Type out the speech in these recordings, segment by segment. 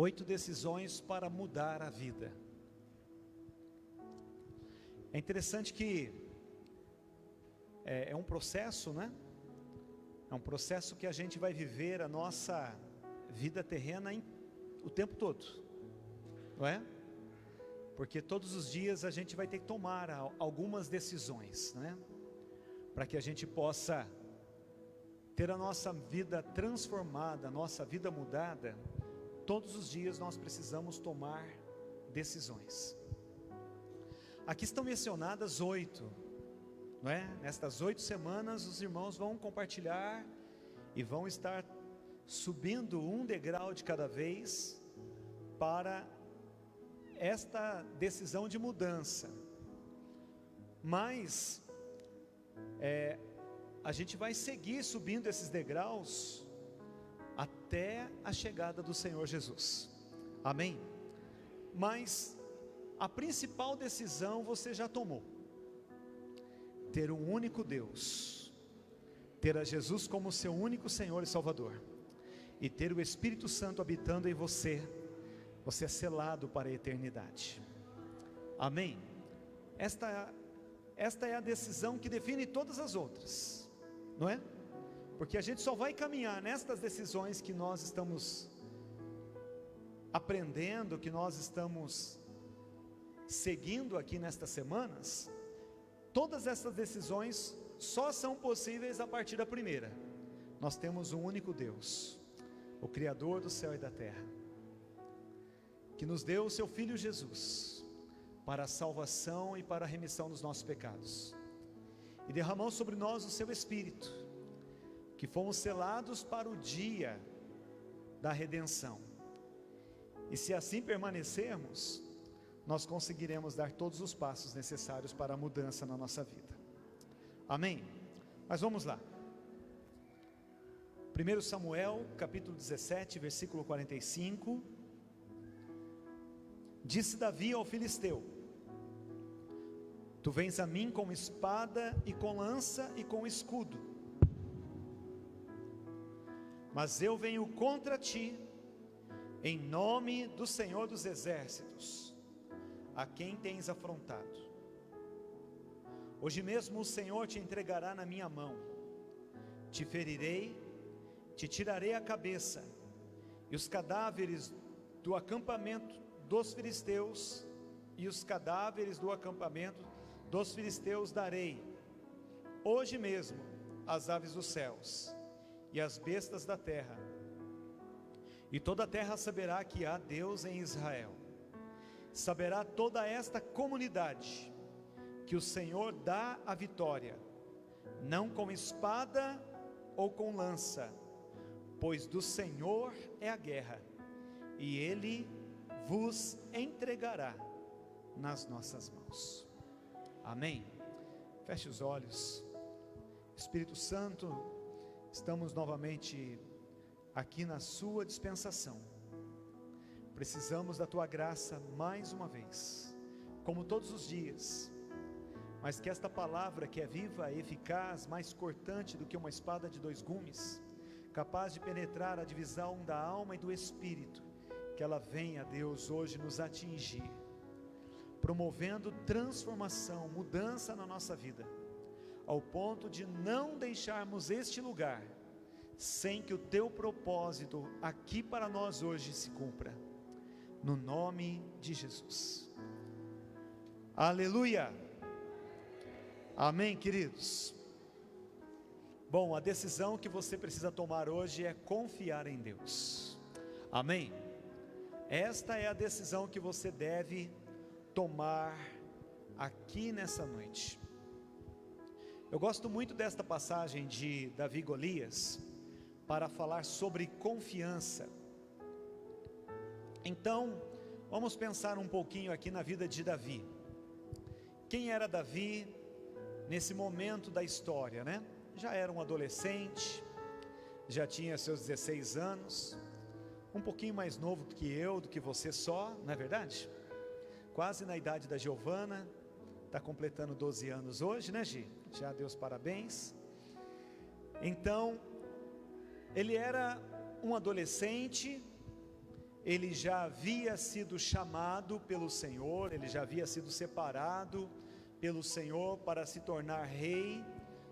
8 decisões para mudar a vida. É interessante que é um processo, né? É um processo que a gente vai viver a nossa vida terrena o tempo todo, não é? Porque todos os dias a gente vai ter que tomar algumas decisões, né? Para que a gente possa ter a nossa vida transformada, a nossa vida mudada. Todos os dias nós precisamos tomar decisões. Aqui estão mencionadas 8, não é? Nestas 8 semanas os irmãos vão compartilhar e vão estar subindo um degrau de cada vez para esta decisão de mudança. Mas a gente vai seguir subindo esses degraus até a chegada do Senhor Jesus, amém? Mas a principal decisão você já tomou: ter um único Deus, ter a Jesus como seu único Senhor e Salvador, e ter o Espírito Santo habitando em você. Você é selado para a eternidade, amém? Esta é a decisão que define todas as outras, não é? Porque a gente só vai caminhar nestas decisões que nós estamos aprendendo, que nós estamos seguindo aqui nestas semanas. Todas essas decisões só são possíveis a partir da primeira. Nós temos um único Deus, o Criador do céu e da terra, que nos deu o seu Filho Jesus para a salvação e para a remissão dos nossos pecados, e derramou sobre nós o seu Espírito, que fomos selados para o dia da redenção. E se assim permanecermos, nós conseguiremos dar todos os passos necessários para a mudança na nossa vida, amém? Mas vamos lá. 1 Samuel capítulo 17, versículo 45. Disse Davi ao filisteu: tu vens a mim com espada e com lança e com escudo, mas eu venho contra ti em nome do Senhor dos exércitos, a quem tens afrontado. Hoje mesmo o Senhor te entregará na minha mão, te ferirei, te tirarei a cabeça, e os cadáveres do acampamento dos filisteus, e os cadáveres do acampamento dos filisteus darei, hoje mesmo, às aves dos céus, e às bestas da terra, e toda a terra saberá que há Deus em Israel. Saberá toda esta comunidade que o Senhor dá a vitória, não com espada ou com lança, pois do Senhor é a guerra, e Ele vos entregará nas nossas mãos, amém? Feche os olhos. Espírito Santo, estamos novamente aqui na sua dispensação. Precisamos da tua graça mais uma vez, como todos os dias, mas que esta palavra, que é viva, eficaz, mais cortante do que uma espada de 2 gumes, capaz de penetrar a divisão da alma e do espírito, que ela venha, Deus, hoje nos atingir, promovendo transformação, mudança na nossa vida, ao ponto de não deixarmos este lugar sem que o teu propósito aqui para nós hoje se cumpra, no nome de Jesus, aleluia, amém, queridos. Bom, a decisão que você precisa tomar hoje é confiar em Deus, amém? Esta é a decisão que você deve tomar aqui nessa noite. Eu gosto muito desta passagem de Davi e Golias, para falar sobre confiança. Então, vamos pensar um pouquinho aqui na vida de Davi. Quem era Davi nesse momento da história, né? Já era um adolescente, já tinha seus 16 anos, um pouquinho mais novo do que eu, do que você só, não é verdade? Quase na idade da Giovana, está completando 12 anos hoje, né, Gi? Já deu os parabéns. Então, ele era um adolescente, ele já havia sido chamado pelo Senhor, ele já havia sido separado pelo Senhor para se tornar rei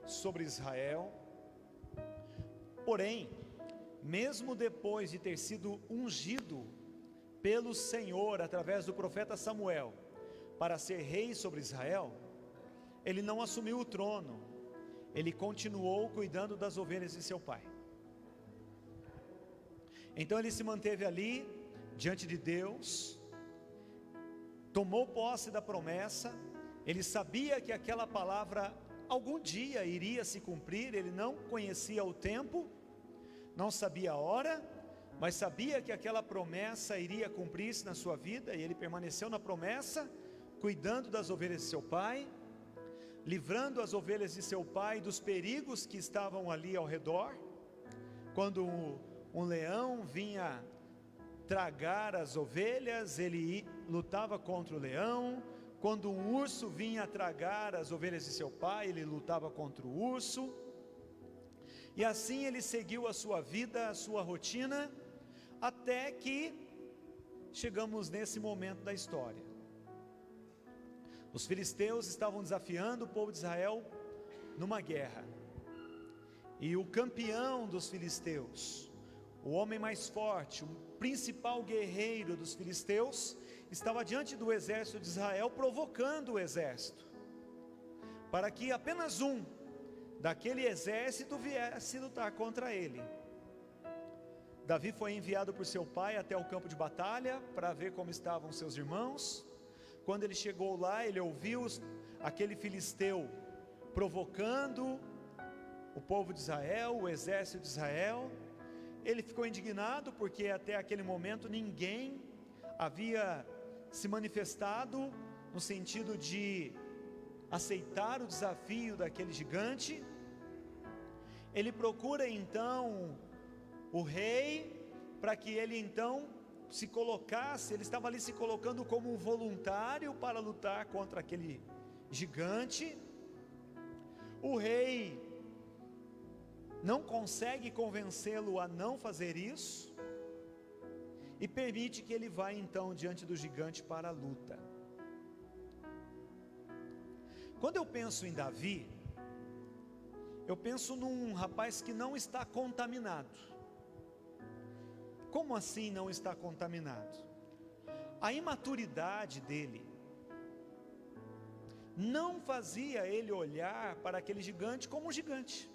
sobre Israel. Porém, mesmo depois de ter sido ungido pelo Senhor através do profeta Samuel para ser rei sobre Israel, ele não assumiu o trono, ele continuou cuidando das ovelhas de seu pai. Então ele se manteve ali diante de Deus, tomou posse da promessa. Ele sabia que aquela palavra algum dia iria se cumprir. Ele não conhecia o tempo, não sabia a hora, mas sabia que aquela promessa iria cumprir-se na sua vida, e ele permaneceu na promessa, cuidando das ovelhas de seu pai, livrando as ovelhas de seu pai dos perigos que estavam ali ao redor. Quando um leão vinha tragar as ovelhas, ele lutava contra o leão. Quando um urso vinha tragar as ovelhas de seu pai, ele lutava contra o urso. E assim ele seguiu a sua vida, a sua rotina, até que chegamos nesse momento da história. Os filisteus estavam desafiando o povo de Israel numa guerra, e o campeão dos filisteus, o homem mais forte, o principal guerreiro dos filisteus, estava diante do exército de Israel, provocando o exército, para que apenas um daquele exército viesse lutar contra ele. Davi foi enviado por seu pai até o campo de batalha, para ver como estavam seus irmãos. Quando ele chegou lá, ele ouviu aquele filisteu provocando o povo de Israel, o exército de Israel. Ele ficou indignado, porque até aquele momento ninguém havia se manifestado no sentido de aceitar o desafio daquele gigante. Ele procura então o rei, para que ele então se colocasse. Ele estava ali se colocando como um voluntário para lutar contra aquele gigante. O rei não consegue convencê-lo a não fazer isso, e permite que ele vá então diante do gigante para a luta. Quando eu penso em Davi, eu penso num rapaz que não está contaminado. Como assim não está contaminado? A imaturidade dele não fazia ele olhar para aquele gigante como um gigante.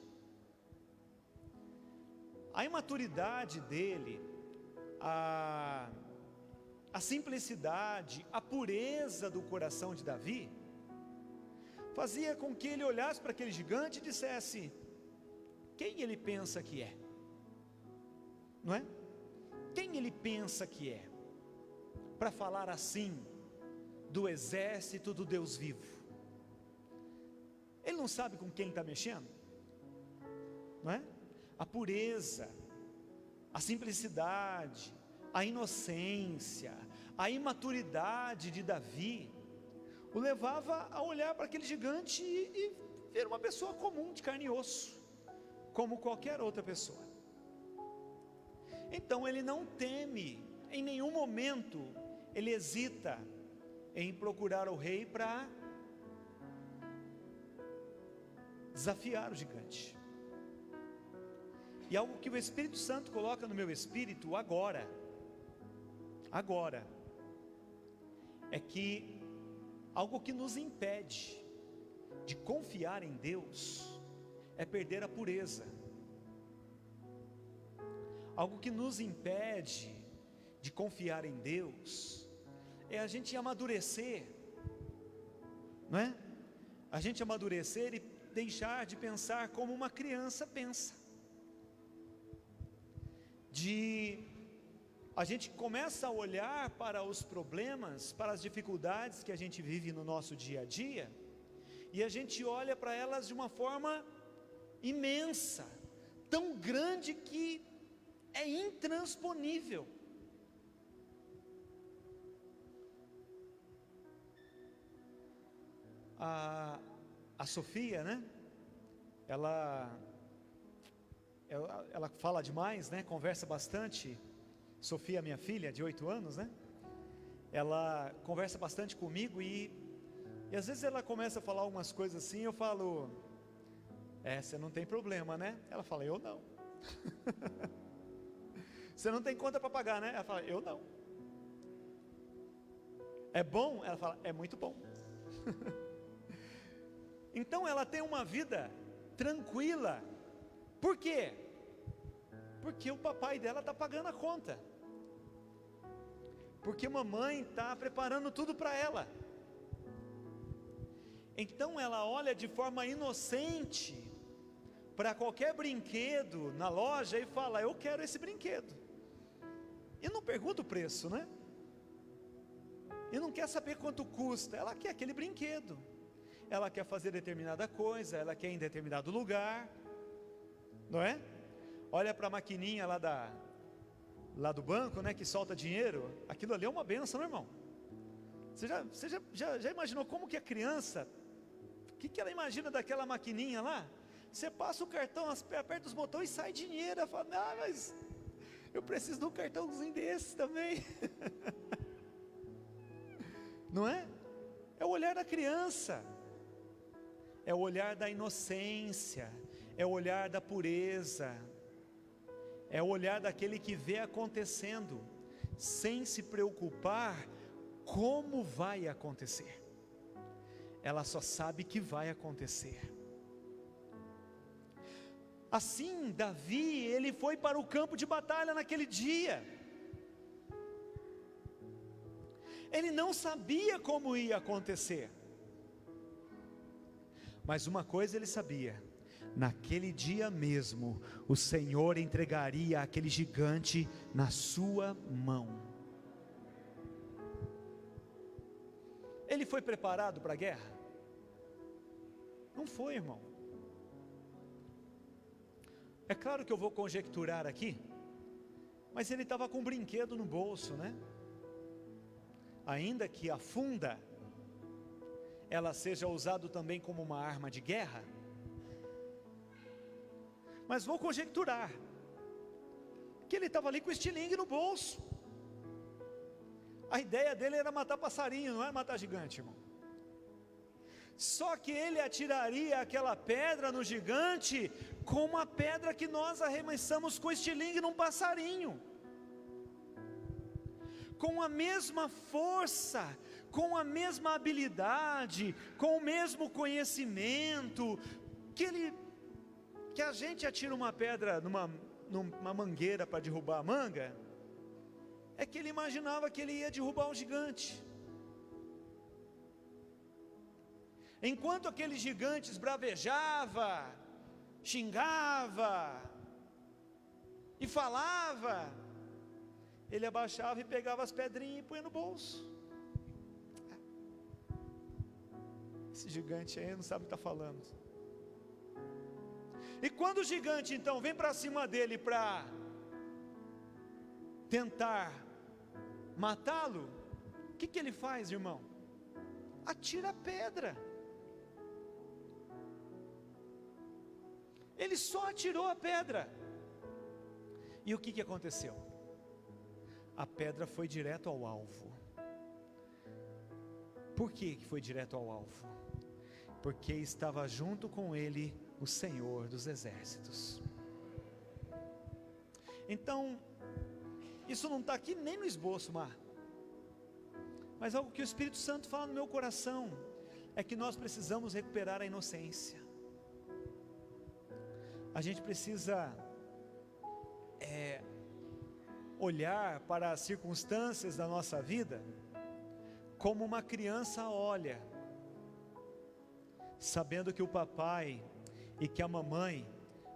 A imaturidade dele, a simplicidade, a pureza do coração de Davi, fazia com que ele olhasse para aquele gigante e dissesse: quem ele pensa que é? Não é? Quem ele pensa que é, para falar assim do exército do Deus vivo? Ele não sabe com quem está mexendo? Não é? A pureza, a simplicidade, a inocência, a imaturidade de Davi o levava a olhar para aquele gigante e ver uma pessoa comum, de carne e osso, como qualquer outra pessoa. Então ele não teme, em nenhum momento ele hesita em procurar o rei para desafiar o gigante. E algo que o Espírito Santo coloca no meu espírito agora, é que algo que nos impede de confiar em Deus é perder a pureza. Algo que nos impede de confiar em Deus é a gente amadurecer, não é? A gente amadurecer e deixar de pensar como uma criança pensa. A gente começa a olhar para os problemas, para as dificuldades que a gente vive no nosso dia a dia, e a gente olha para elas de uma forma imensa, tão grande que é intransponível. A Sofia, né? Ela fala demais, né? Conversa bastante Sofia, minha filha, de 8 anos, né? Ela conversa bastante comigo e às vezes ela começa a falar algumas coisas assim, eu falo, você não tem problema, né? Ela fala, eu não. Você não tem conta para pagar, né? Ela fala, eu não. É bom? Ela fala, é muito bom. Então ela tem uma vida tranquila. Por quê? Porque o papai dela está pagando a conta. Porque mamãe está preparando tudo para ela. Então ela olha de forma inocente para qualquer brinquedo na loja e fala, eu quero esse brinquedo. E não pergunta o preço, né? E não quer saber quanto custa, ela quer aquele brinquedo. Ela quer fazer determinada coisa, ela quer ir em determinado lugar, não é? Olha para a maquininha lá do banco, né, que solta dinheiro. Aquilo ali é uma benção, não, irmão? Você já imaginou como que a criança, o que ela imagina daquela maquininha lá? Você passa o cartão, aperta os botões e sai dinheiro. Ela fala, mas eu preciso de um cartãozinho desse também. Não é? É o olhar da criança, é o olhar da inocência, é o olhar da pureza, é o olhar daquele que vê acontecendo, sem se preocupar como vai acontecer. Ela só sabe que vai acontecer. Assim, Davi, ele foi para o campo de batalha naquele dia. Ele não sabia como ia acontecer. Mas uma coisa ele sabia: naquele dia mesmo, o Senhor entregaria aquele gigante na sua mão. Ele foi preparado para a guerra? Não foi, irmão. É claro que eu vou conjecturar aqui, mas ele estava com um brinquedo no bolso, né? Ainda que a funda ela seja usada também como uma arma de guerra, mas vou conjecturar que ele estava ali com o estilingue no bolso. A ideia dele era matar passarinho, não é matar gigante, irmão. Só que ele atiraria aquela pedra no gigante com uma pedra que nós arremessamos com estilingue num passarinho, com a mesma força, com a mesma habilidade, com o mesmo conhecimento, que a gente atira uma pedra numa mangueira para derrubar a manga, é que ele imaginava que ele ia derrubar um gigante. Enquanto aquele gigante esbravejava, xingava e falava, ele abaixava e pegava as pedrinhas e punha no bolso. Esse gigante aí não sabe o que está falando. E quando o gigante então vem para cima dele para tentar matá-lo, o que ele faz, irmão? Atira a pedra. Ele só atirou a pedra. E o que aconteceu? A pedra foi direto ao alvo. Por que foi direto ao alvo? Porque estava junto com ele o Senhor dos exércitos. Então, isso não está aqui nem no esboço, mas algo que o Espírito Santo fala no meu coração, é que nós precisamos recuperar a inocência. A gente precisa olhar para as circunstâncias da nossa vida como uma criança olha, sabendo que o papai e que a mamãe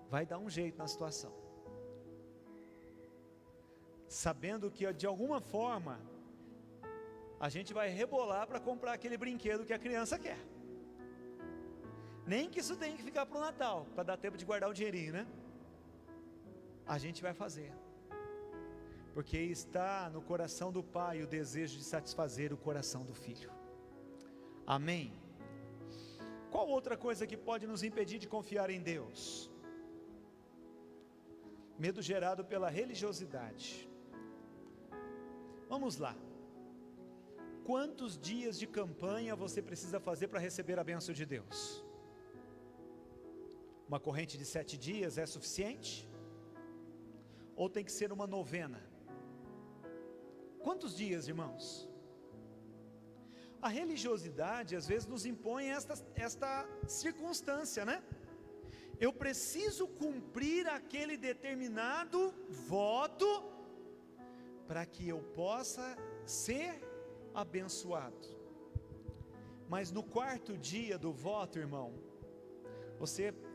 vai dar um jeito na situação, sabendo que de alguma forma a gente vai rebolar para comprar aquele brinquedo que a criança quer. Nem que isso tenha que ficar para o Natal, para dar tempo de guardar o dinheirinho, né? A gente vai fazer, porque está no coração do pai o desejo de satisfazer o coração do filho. Amém? Qual outra coisa que pode nos impedir de confiar em Deus? Medo gerado pela religiosidade. Vamos lá. Quantos dias de campanha você precisa fazer para receber a bênção de Deus? Uma corrente de 7 dias é suficiente? Ou tem que ser uma novena? Quantos dias, irmãos? A religiosidade às vezes nos impõe esta circunstância, né? Eu preciso cumprir aquele determinado voto para que eu possa ser abençoado. Mas no 4º dia do voto, irmão,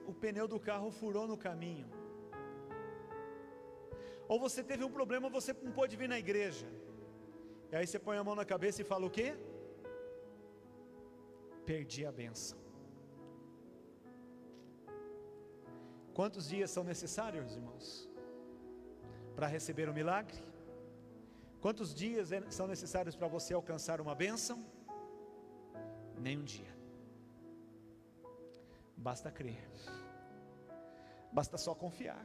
o pneu do carro furou no caminho, ou você teve um problema, você não pôde vir na igreja, e aí você põe a mão na cabeça e fala o quê? Perdi a bênção. Quantos dias são necessários, irmãos, para receber o milagre? Quantos dias são necessários para você alcançar uma bênção? Nem um dia. Basta crer, basta só confiar.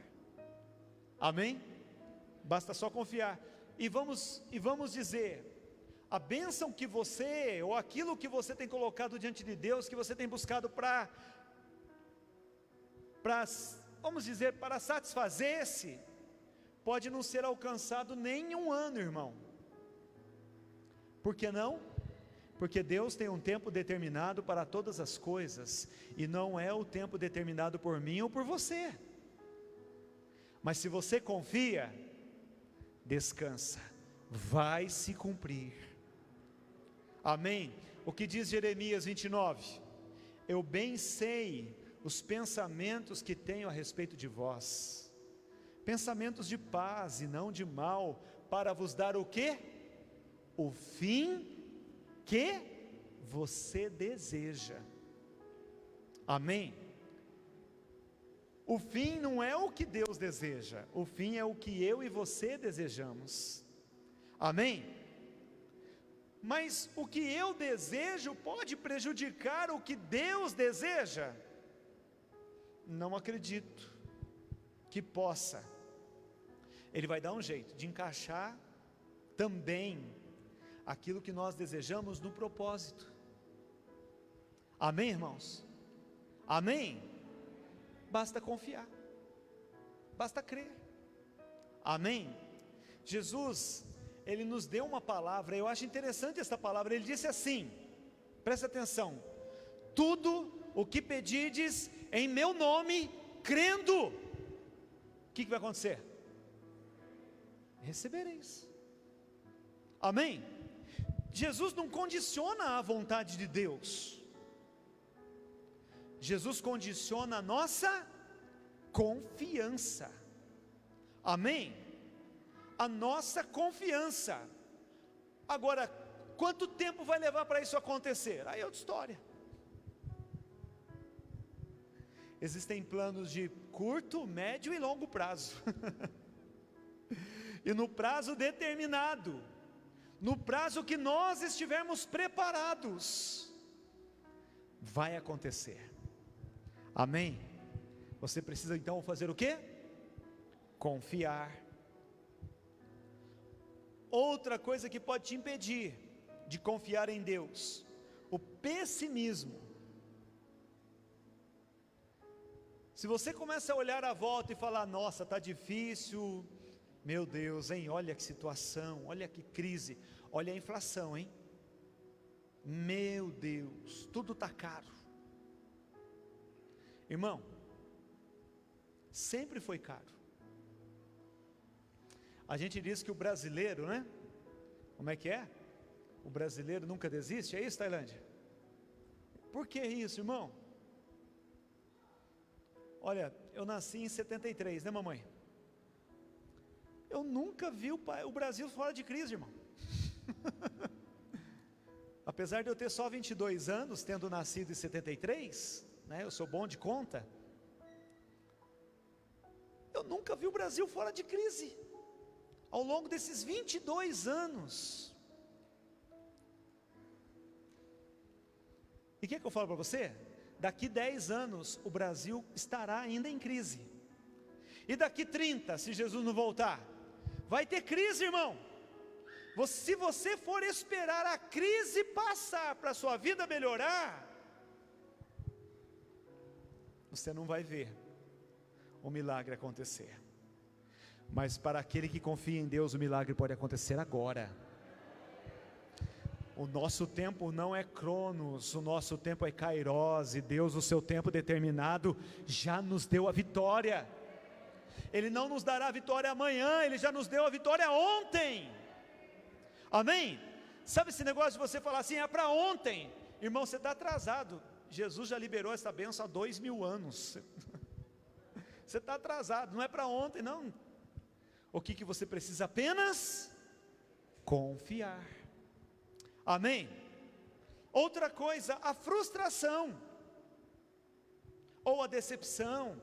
Amém? Basta só confiar. E vamos dizer, a bênção que você, ou aquilo que você tem colocado diante de Deus, que você tem buscado para vamos dizer, para satisfazer-se, pode não ser alcançado nem em um ano, irmão. Por que não? Porque Deus tem um tempo determinado para todas as coisas, e não é o tempo determinado por mim ou por você. Mas se você confia, descansa, vai se cumprir. Amém? O que diz Jeremias 29? Eu bem sei os pensamentos que tenho a respeito de vós, pensamentos de paz e não de mal, para vos dar o quê? O fim que você deseja. Amém? O fim não é o que Deus deseja, o fim é o que eu e você desejamos. Amém? Mas o que eu desejo pode prejudicar o que Deus deseja? Não acredito que possa. Ele vai dar um jeito de encaixar também aquilo que nós desejamos no propósito. Amém, irmãos? Amém? Basta confiar, basta crer. Amém? Jesus, Ele nos deu uma palavra, eu acho interessante essa palavra. Ele disse assim, presta atenção: tudo o que pedirdes em meu nome, crendo, o que vai acontecer? Recebereis. Amém? Jesus não condiciona a vontade de Deus, Jesus condiciona a nossa confiança. Amém? A nossa confiança. Agora, quanto tempo vai levar para isso acontecer? Aí é outra história. Existem planos de curto, médio e longo prazo. E no prazo determinado, no prazo que nós estivermos preparados, vai acontecer. Amém? Você precisa então fazer o quê? Confiar. Outra coisa que pode te impedir de confiar em Deus: o pessimismo. Se você começa a olhar à volta e falar, nossa, está difícil, meu Deus, hein? Olha que situação, olha que crise, olha a inflação, hein? Meu Deus, tudo está caro. Irmão, sempre foi caro. A gente diz que o brasileiro, né? Como é que é? O brasileiro nunca desiste, é isso, Tailândia? Por que isso, irmão? Olha, eu nasci em 73, né, mamãe? Eu nunca vi o Brasil fora de crise, irmão. Apesar de eu ter só 22 anos, tendo nascido em 73, né, eu sou bom de conta, eu nunca vi o Brasil fora de crise, ao longo desses 22 anos. E o que eu falo para você? Daqui 10 anos, o Brasil estará ainda em crise, e daqui 30, se Jesus não voltar, vai ter crise, irmão. Se você for esperar a crise passar para a sua vida melhorar, você não vai ver o milagre acontecer. Mas para aquele que confia em Deus, o milagre pode acontecer agora. O nosso tempo não é Cronos, o nosso tempo é Kairos, e Deus, o seu tempo determinado, já nos deu a vitória. Ele não nos dará a vitória amanhã, Ele já nos deu a vitória ontem. Amém? Sabe esse negócio de você falar assim, é para ontem? Irmão, você está atrasado. Jesus já liberou essa bênção há 2000 anos. Você está atrasado, não é para ontem não. O que você precisa? Apenas confiar. Amém? Outra coisa, a frustração, ou a decepção.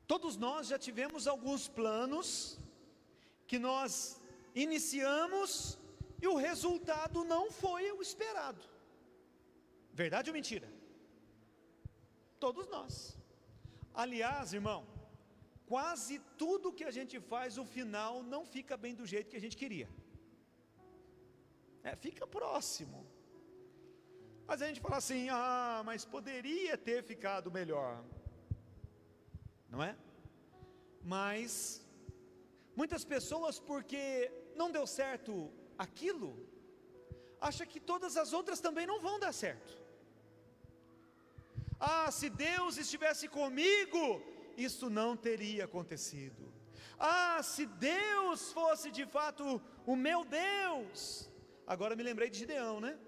Todos nós já tivemos alguns planos, que nós iniciamos, e o resultado não foi o esperado. Verdade ou mentira? Todos nós. Aliás, irmão, quase tudo que a gente faz, o final não fica bem do jeito que a gente queria. Fica próximo. Mas a gente fala assim, mas poderia ter ficado melhor. Não é? Mas muitas pessoas, porque não deu certo aquilo, acham que todas as outras também não vão dar certo. Se Deus estivesse comigo, isso não teria acontecido. Se Deus fosse de fato o meu Deus. Agora me lembrei de Gideão, né?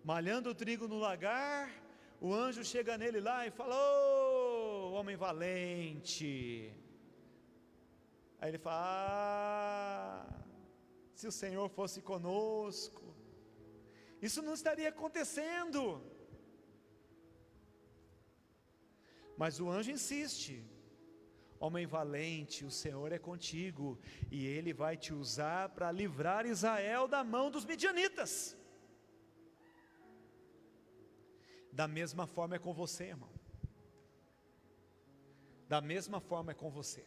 Malhando o trigo no lagar, o anjo chega nele lá e fala, homem valente. Aí ele fala, se o Senhor fosse conosco, isso não estaria acontecendo. Mas o anjo insiste, homem valente, o Senhor é contigo, e Ele vai te usar para livrar Israel da mão dos midianitas. Da mesma forma é com você, irmão. Da mesma forma é com você.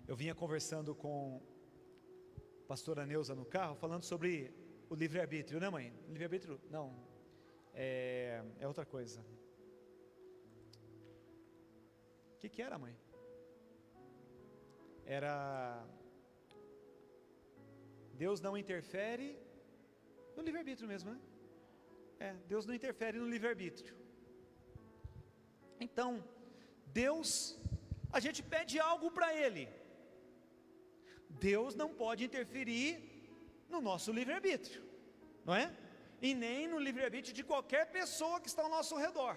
Eu vinha conversando com a pastora Neuza no carro, falando sobre o livre-arbítrio, né, mãe? Livre-arbítrio, não, é outra coisa. O que era, mãe? Era Deus não interfere no livre-arbítrio mesmo, né? Deus não interfere no livre-arbítrio. Então, Deus, a gente pede algo para Ele. Deus não pode interferir no nosso livre-arbítrio, não é? E nem no livre-arbítrio de qualquer pessoa que está ao nosso redor.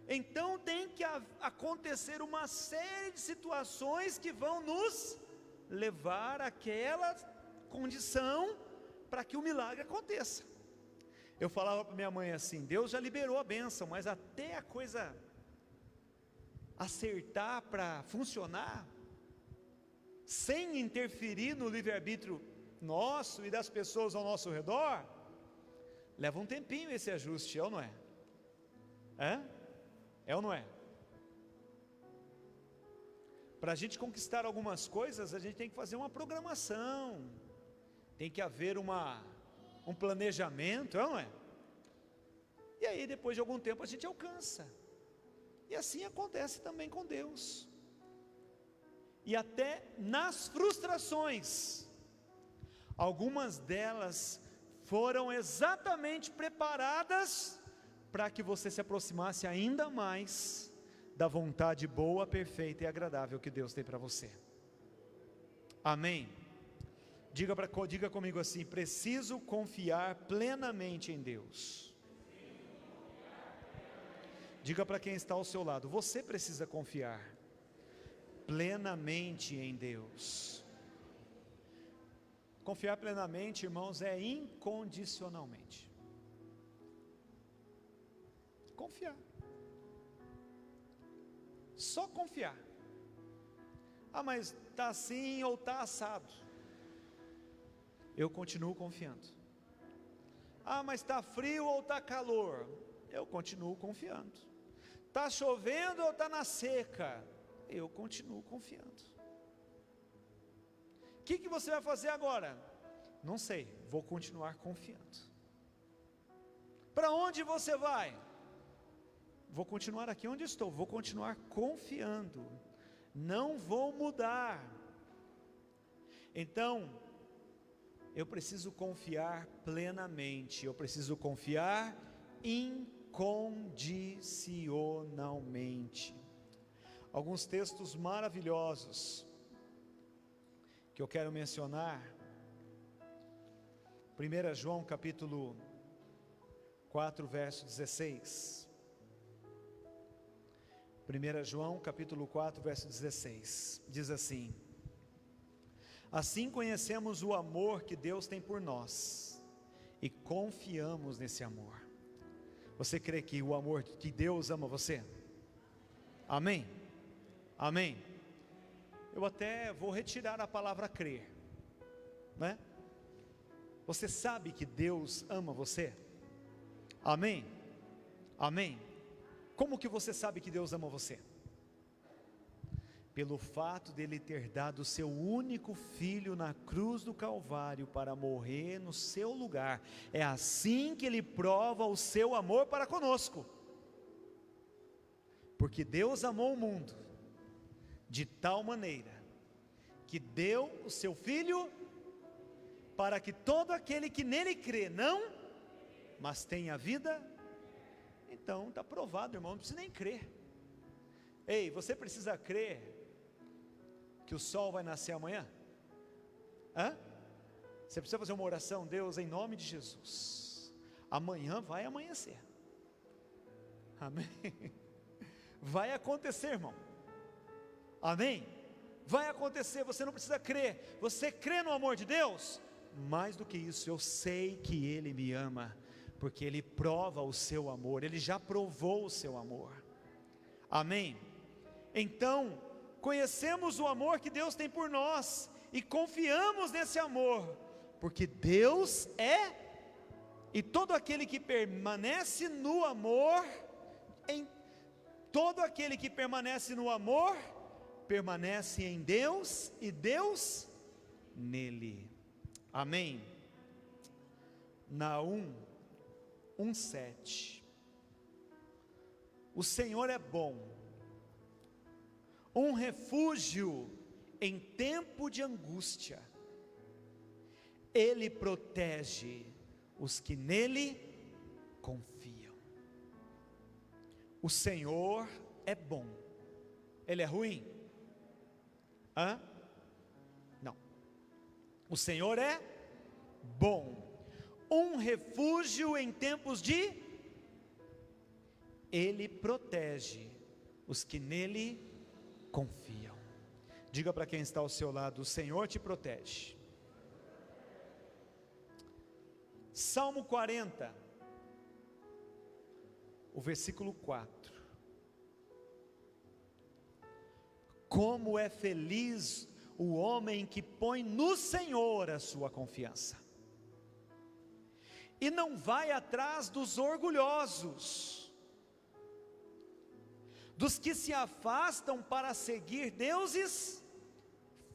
Então tem que acontecer uma série de situações que vão nos levar àquela condição para que o milagre aconteça. Eu falava para minha mãe assim, Deus já liberou a bênção, mas até a coisa acertar para funcionar, sem interferir no livre-arbítrio nosso e das pessoas ao nosso redor, leva um tempinho esse ajuste, é ou não é? É ou não é? Para a gente conquistar algumas coisas, a gente tem que fazer uma programação, tem que haver um planejamento, é ou não é? E aí depois de algum tempo a gente alcança. E assim acontece também com Deus. E até nas frustrações, algumas delas foram exatamente preparadas para que você se aproximasse ainda mais da vontade boa, perfeita e agradável que Deus tem para você. Amém? Diga comigo assim, preciso confiar plenamente em Deus. Diga para quem está ao seu lado, você precisa confiar plenamente em Deus. Confiar plenamente, irmãos, é incondicionalmente. Confiar. Só confiar. Mas está assim ou está assado. Eu continuo confiando. Mas está frio ou está calor. Eu continuo confiando. Está chovendo ou está na seca. eu continuo confiando. O que você vai fazer agora? Não sei, vou continuar confiando. Para onde você vai? Vou continuar aqui onde estou, vou continuar confiando, não vou mudar. Então, eu preciso confiar plenamente, eu preciso confiar incondicionalmente. Alguns textos maravilhosos que eu quero mencionar. 1 João capítulo 4, verso 16. 1 João capítulo 4, verso 16, diz assim: assim conhecemos o amor que Deus tem por nós, e confiamos nesse amor. Você crê que o amor que Deus ama você? Amém? Amém? Eu até vou retirar a palavra crer, né? Você sabe que Deus ama você? Amém? Amém? Como que você sabe que Deus ama você? Pelo fato dele ter dado o seu único filho na cruz do Calvário para morrer no seu lugar. É assim que ele prova o seu amor para conosco. Porque Deus amou o mundo de tal maneira que deu o seu filho para que todo aquele que nele crê, não, mas tenha vida. Então está provado, irmão, não precisa nem crer. Ei, você precisa crer que o sol vai nascer amanhã? Você precisa fazer uma oração: Deus, em nome de Jesus, amanhã vai amanhecer. Amém? Vai acontecer, irmão. Amém? Vai acontecer. Você não precisa crer. Você crê no amor de Deus? Mais do que isso, eu sei que Ele me ama, porque Ele prova o seu amor. Ele já provou o seu amor. Amém? Então, conhecemos o amor que Deus tem por nós, e confiamos nesse amor, porque Deus é, e todo aquele que permanece no amor, todo aquele que permanece no amor, permanece em Deus, e Deus nele. Amém? Naum 1:7. O Senhor é bom, um refúgio em tempo de angústia. Ele protege os que nele confiam. O Senhor é bom. Ele é ruim? Não. O Senhor é bom, um refúgio em tempos de... Ele protege os que nele confiam. Diga para quem está ao seu lado: o Senhor te protege. Salmo 40, o versículo 4. Como é feliz o homem que põe no Senhor a sua confiança, e não vai atrás dos orgulhosos, dos que se afastam para seguir deuses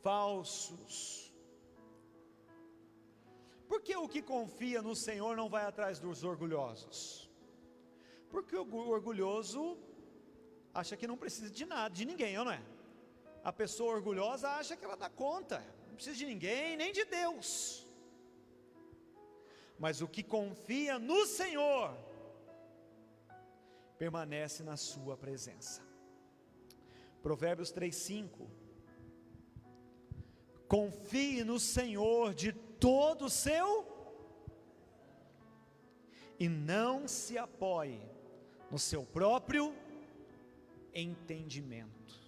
falsos. Por que o que confia no Senhor não vai atrás dos orgulhosos? Porque o orgulhoso acha que não precisa de nada, de ninguém, não é? A pessoa orgulhosa acha que ela dá conta, não precisa de ninguém, nem de Deus. Mas o que confia no Senhor permanece na sua presença. Provérbios 3:5. Confie no Senhor de todo o seu, e não se apoie no seu próprio entendimento.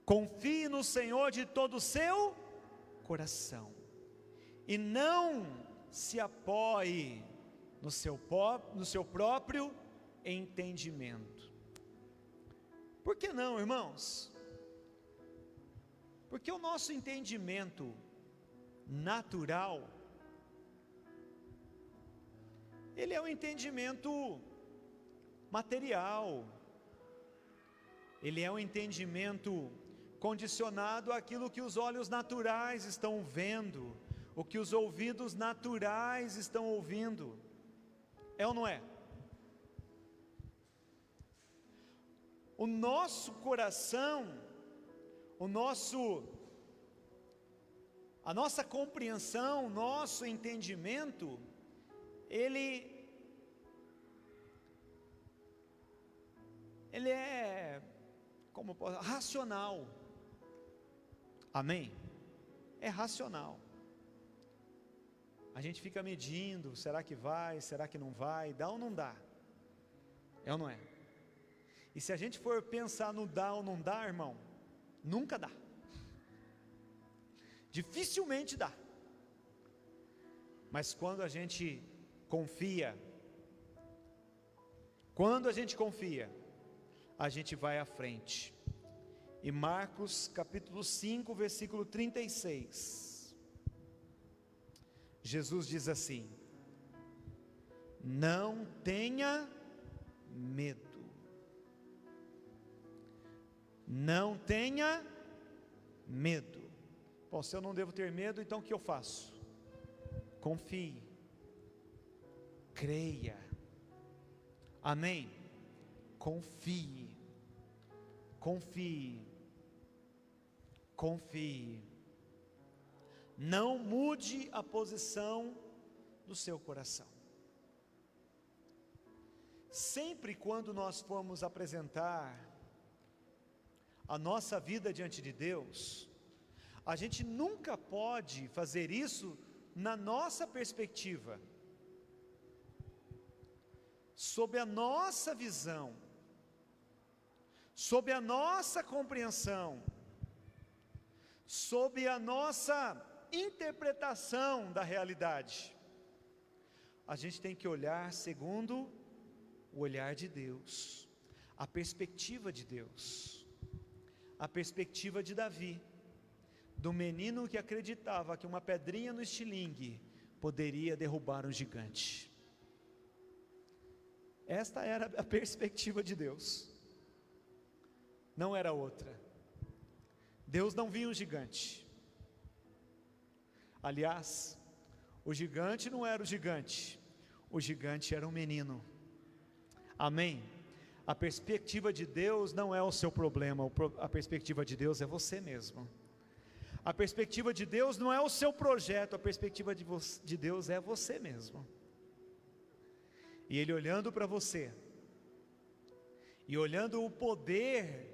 Confie no Senhor de todo o seu coração, e não se apoie no seu próprio entendimento. Por que não, irmãos? Porque o nosso entendimento natural, ele é um entendimento material, ele é um entendimento condicionado àquilo que os olhos naturais estão vendo, o que os ouvidos naturais estão ouvindo. É ou não é? O nosso coração, a nossa compreensão, nosso entendimento, ele é, racional. Amém? É racional. A gente fica medindo, será que vai, será que não vai, dá ou não dá? É ou não é? E se a gente for pensar no dá ou não dá, irmão, nunca dá. Dificilmente dá. Mas quando a gente confia, a gente vai à frente. E Marcos capítulo 5, versículo 36, Jesus diz assim: não tenha medo. Não tenha medo. Bom, se eu não devo ter medo, então o que eu faço? Confie, creia. Amém? Confie, não mude a posição do seu coração. Sempre quando nós formos apresentar a nossa vida diante de Deus, a gente nunca pode fazer isso na nossa perspectiva, sob a nossa visão, sob a nossa compreensão, sob a nossa interpretação da realidade. A gente tem que olhar segundo o olhar de Deus, a perspectiva de Deus, a perspectiva de Davi, do menino que acreditava que uma pedrinha no estilingue poderia derrubar um gigante. Esta era a perspectiva de Deus, não era outra. Deus não via um gigante. Aliás, o gigante não era o gigante era um menino. Amém? A perspectiva de Deus não é o seu problema, a perspectiva de Deus é você mesmo. A perspectiva de Deus não é o seu projeto, a perspectiva de Deus é você mesmo. E Ele olhando para você, e olhando o poder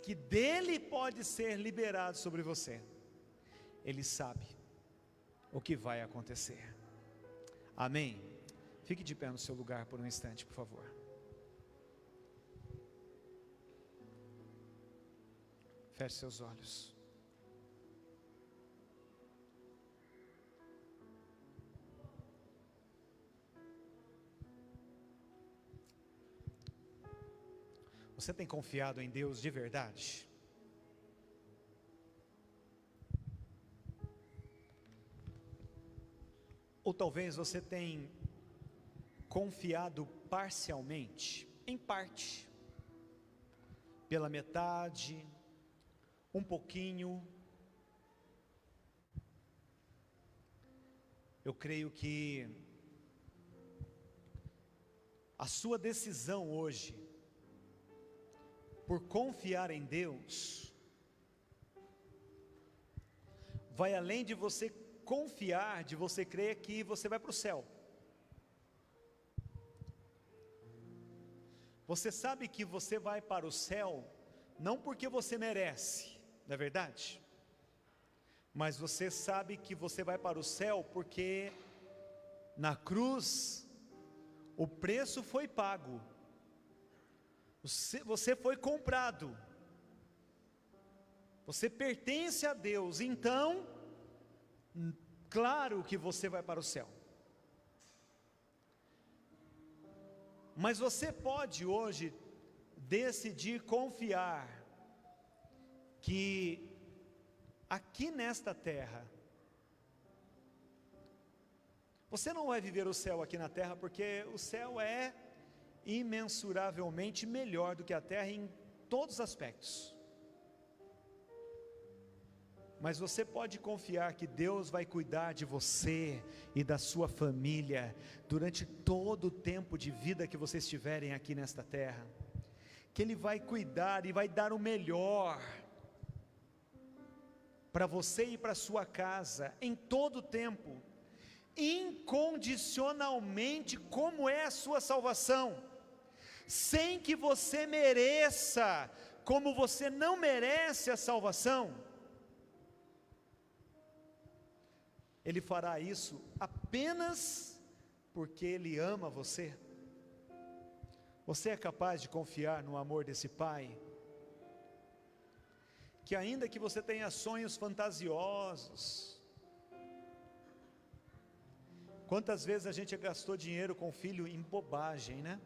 que dele pode ser liberado sobre você, Ele sabe o que vai acontecer. Amém? Fique de pé no seu lugar por um instante, por favor. Feche seus olhos. Você tem confiado em Deus de verdade? Ou talvez você tenha confiado parcialmente, em parte, pela metade, um pouquinho. Eu creio que a sua decisão hoje, por confiar em Deus, vai além de você confiar, de você crer que você vai para o céu. Você sabe que você vai para o céu, não porque você merece, não é verdade? Mas você sabe que você vai para o céu porque na cruz o preço foi pago. Você foi comprado, você pertence a Deus, então, claro que você vai para o céu. Mas você pode hoje decidir confiar que aqui nesta terra, você não vai viver o céu aqui na terra, porque o céu é imensuravelmente melhor do que a terra em todos os aspectos. Mas você pode confiar que Deus vai cuidar de você e da sua família durante todo o tempo de vida que vocês estiverem aqui nesta terra. Que Ele vai cuidar e vai dar o melhor para você e para sua casa, em todo o tempo, incondicionalmente, como é a sua salvação, sem que você mereça, como você não merece a salvação. Ele fará isso apenas porque Ele ama você. Você é capaz de confiar no amor desse Pai? Que ainda que você tenha sonhos fantasiosos, quantas vezes a gente gastou dinheiro com o filho em bobagem, né?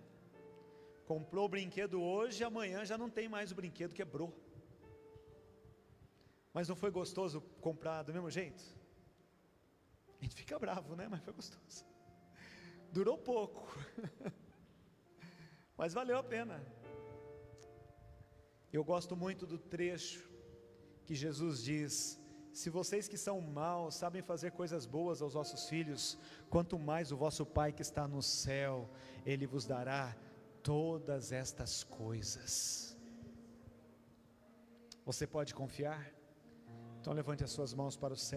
Comprou o brinquedo hoje, amanhã já não tem mais o brinquedo, quebrou. Mas não foi gostoso comprar do mesmo jeito? A gente fica bravo, né? Mas foi gostoso. Durou pouco, mas valeu a pena. Eu gosto muito do trecho que Jesus diz: se vocês que são maus sabem fazer coisas boas aos vossos filhos, quanto mais o vosso Pai que está no céu, Ele vos dará todas estas coisas. Você pode confiar? Então levante as suas mãos para o céu.